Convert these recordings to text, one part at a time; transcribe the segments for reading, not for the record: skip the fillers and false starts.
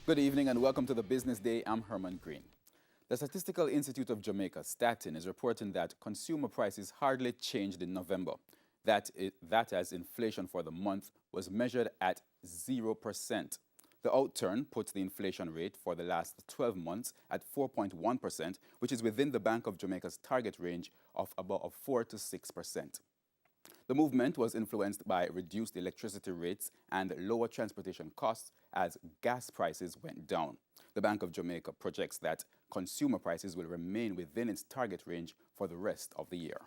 Good evening and welcome to the Business Day. I'm Herman Green. The Statistical Institute of Jamaica, Statin, is reporting that consumer prices hardly changed in November. That as inflation for the month was measured at 0%. The outturn puts the inflation rate for the last 12 months at 4.1%, which is within the Bank of Jamaica's target range of about 4 to 6%. The movement was influenced by reduced electricity rates and lower transportation costs as gas prices went down. The Bank of Jamaica projects that consumer prices will remain within its target range for the rest of the year.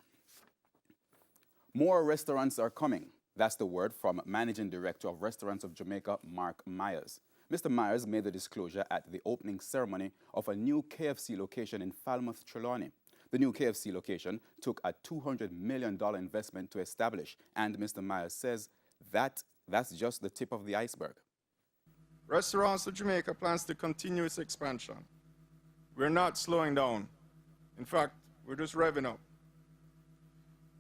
More restaurants are coming. That's the word from Managing Director of Restaurants of Jamaica, Mark Myers. Mr. Myers made the disclosure at the opening ceremony of a new KFC location in Falmouth, Trelawney. The new KFC location took a $200 million investment to establish, and Mr. Myers says that's just the tip of the iceberg. Restaurants of Jamaica plans to continue its expansion. We're not slowing down. In fact, we're just revving up.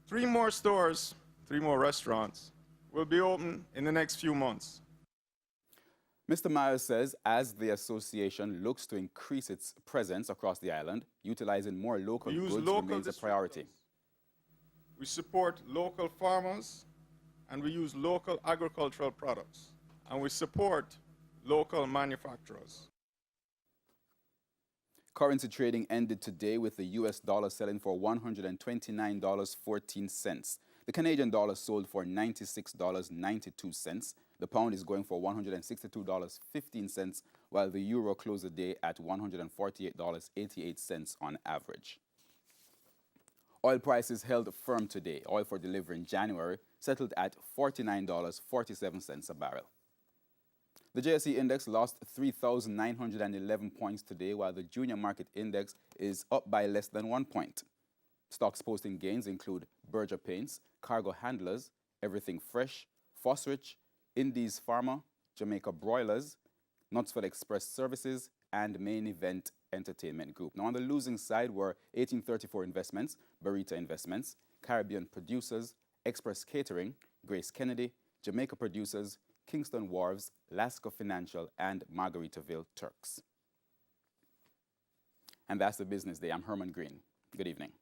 3 more stores, 3 more restaurants will be open in the next few months. Mr. Myers says as the association looks to increase its presence across the island, utilizing more local goods remains a priority. We support local farmers, and we use local agricultural products, and we support local manufacturers. Currency trading ended today with the US dollar selling for $129.14. The Canadian dollar sold for $96.92. The pound is going for $162.15, while the euro closed the day at $148.88 on average. Oil prices held firm today. Oil for delivery in January settled at $49.47 a barrel. The JSE index lost 3,911 points today, while the junior market index is up by less than 1 point. Stocks posting gains include Berger Paints, Cargo Handlers, Everything Fresh, Fosrich, Indies Pharma, Jamaica Broilers, Knutsford Express Services, and Main Event Entertainment Group. Now on the losing side were 1834 Investments, Barita Investments, Caribbean Producers, Express Catering, Grace Kennedy, Jamaica Producers, Kingston Wharves, Lasco Financial, and Margaritaville Turks. And that's the Business Day. I'm Herman Green. Good evening.